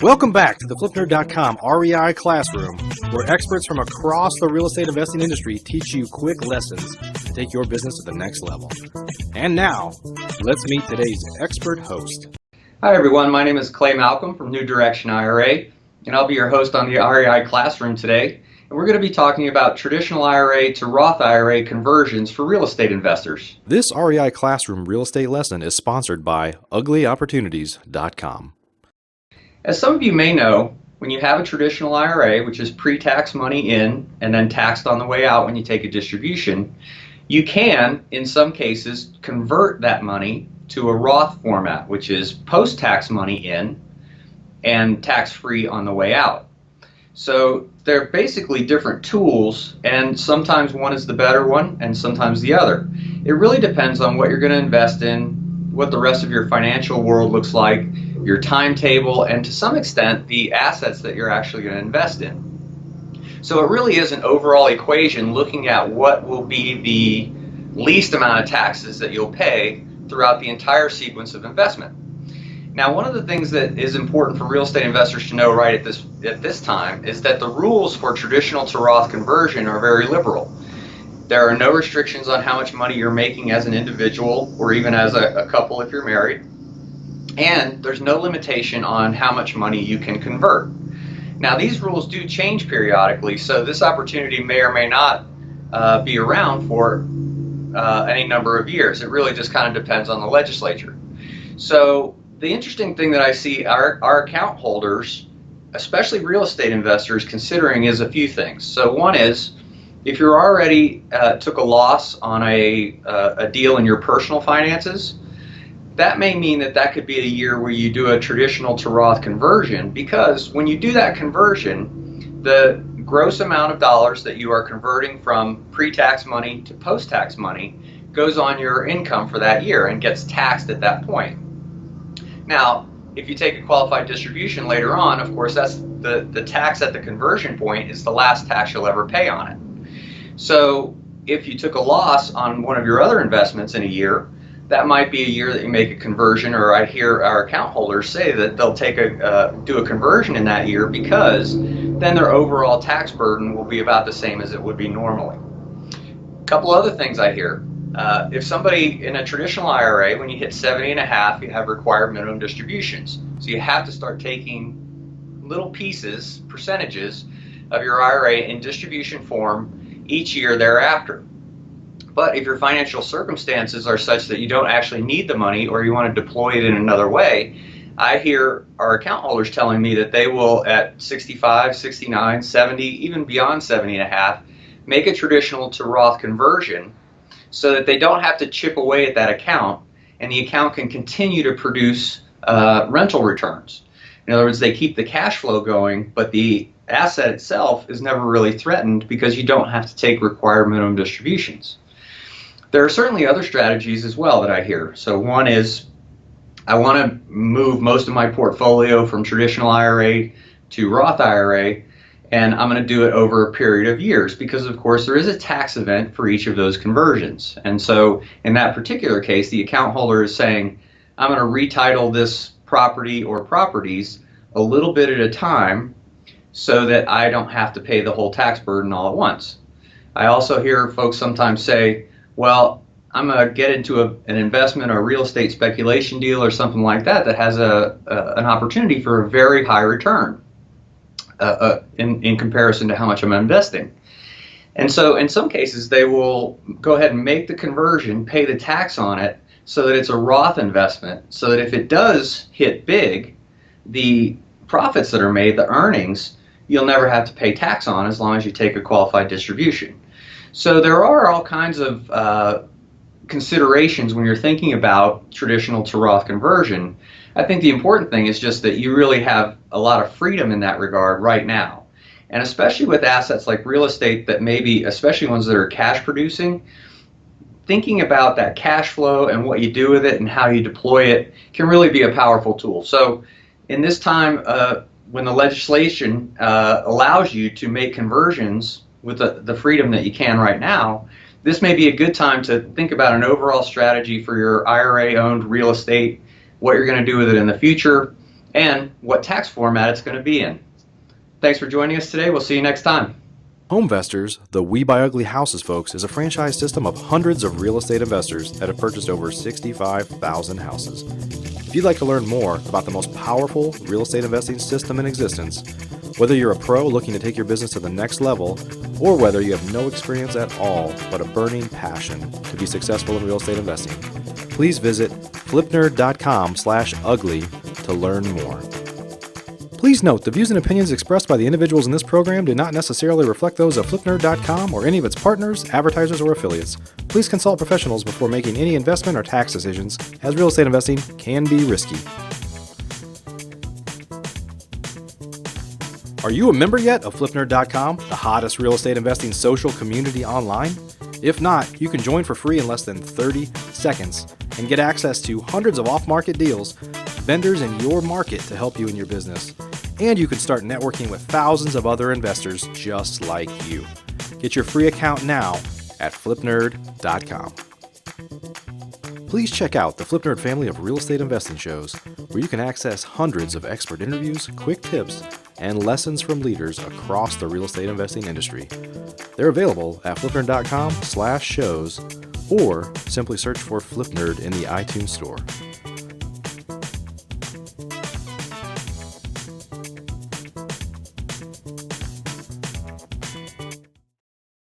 Welcome back to the FlipNerd.com REI Classroom, where experts from across the real estate investing industry teach you quick lessons to take your business to the next level. And now, let's meet today's expert host. Hi everyone, my name is Clay Malcolm from New Direction IRA, and I'll be your host on the REI Classroom today. And we're going to be talking about traditional IRA to Roth IRA conversions for real estate investors. This REI Classroom real estate lesson is sponsored by UglyOpportunities.com. As some of you may know, when you have a traditional IRA, which is pre-tax money in and then taxed on the way out when you take a distribution, you can, in some cases, convert that money to a Roth format, which is post-tax money in and tax-free on the way out. So they're basically different tools, and sometimes one is the better one and sometimes the other. It really depends on what you're going to invest in, what the rest of your financial world looks like, your timetable, and to some extent the assets that you're actually going to invest in. So it really is an overall equation looking at what will be the least amount of taxes that you'll pay throughout the entire sequence of investment. Now, one of the things that is important for real estate investors to know right at this time is that the rules for traditional to Roth conversion are very liberal. There are no restrictions on how much money you're making as an individual or even as a couple if you're married. And there's no limitation on how much money you can convert. Now, these rules do change periodically, so this opportunity may or may not be around for any number of years. It really just kind of depends on the legislature. So the interesting thing that I see our account holders, especially real estate investors, considering is a few things. So one is, if you're already took a loss on a deal in your personal finances, that may mean that could be a year where you do a traditional to Roth conversion, because when you do that conversion, the gross amount of dollars that you are converting from pre-tax money to post-tax money goes on your income for that year and gets taxed at that point. Now, if you take a qualified distribution later on, of course, that's the tax at the conversion point is the last tax you'll ever pay on it. So if you took a loss on one of your other investments in a year, that might be a year that you make a conversion, or I hear our account holders say that they'll do a conversion in that year, because then their overall tax burden will be about the same as it would be normally. A couple other things I hear. If somebody in a traditional IRA, when you hit 70 and a half, you have required minimum distributions. So you have to start taking little pieces, percentages of your IRA in distribution form each year thereafter. But if your financial circumstances are such that you don't actually need the money, or you want to deploy it in another way, I hear our account holders telling me that they will, at 65, 69, 70, even beyond 70 and a half, make a traditional to Roth conversion so that they don't have to chip away at that account, and the account can continue to produce rental returns. In other words, they keep the cash flow going, but the asset itself is never really threatened because you don't have to take required minimum distributions. There are certainly other strategies as well that I hear. So one is, I want to move most of my portfolio from traditional IRA to Roth IRA, and I'm going to do it over a period of years, because of course there is a tax event for each of those conversions. And so in that particular case, the account holder is saying, I'm going to retitle this property or properties a little bit at a time so that I don't have to pay the whole tax burden all at once. I also hear folks sometimes say, well, I'm going to get into an investment or a real estate speculation deal or something like that has an opportunity for a very high return in comparison to how much I'm investing. And so in some cases, they will go ahead and make the conversion, pay the tax on it, so that it's a Roth investment, so that if it does hit big, the profits that are made, the earnings, you'll never have to pay tax on as long as you take a qualified distribution. So there are all kinds of considerations when you're thinking about traditional to Roth conversion. I think the important thing is just that you really have a lot of freedom in that regard right now. And especially with assets like real estate that maybe, especially ones that are cash producing, thinking about that cash flow and what you do with it and how you deploy it can really be a powerful tool. So in this time when the legislation allows you to make conversions with the freedom that you can right now, this may be a good time to think about an overall strategy for your IRA-owned real estate what you're going to do with it in the future, and what tax format it's going to be in. Thanks for joining us today. We'll see you next time. Homevestors, the We Buy Ugly Houses folks, is a franchise system of hundreds of real estate investors that have purchased over 65,000 houses. If you'd like to learn more about the most powerful real estate investing system in existence, whether you're a pro looking to take your business to the next level, or whether you have no experience at all but a burning passion to be successful in real estate investing, please visit flipnerd.com/ugly to learn more. Please note, the views and opinions expressed by the individuals in this program do not necessarily reflect those of flipnerd.com or any of its partners, advertisers, or affiliates. Please consult professionals before making any investment or tax decisions, as real estate investing can be risky. Are you a member yet of flipnerd.com, the hottest real estate investing social community online? If not, you can join for free in less than 30 seconds and get access to hundreds of off-market deals, vendors in your market to help you in your business. And you can start networking with thousands of other investors just like you. Get your free account now at flipnerd.com. Please check out the Flipnerd family of real estate investing shows, where you can access hundreds of expert interviews, quick tips, and lessons from leaders across the real estate investing industry. They're available at flipnerd.com/shows, or simply search for Flipnerd in the iTunes store.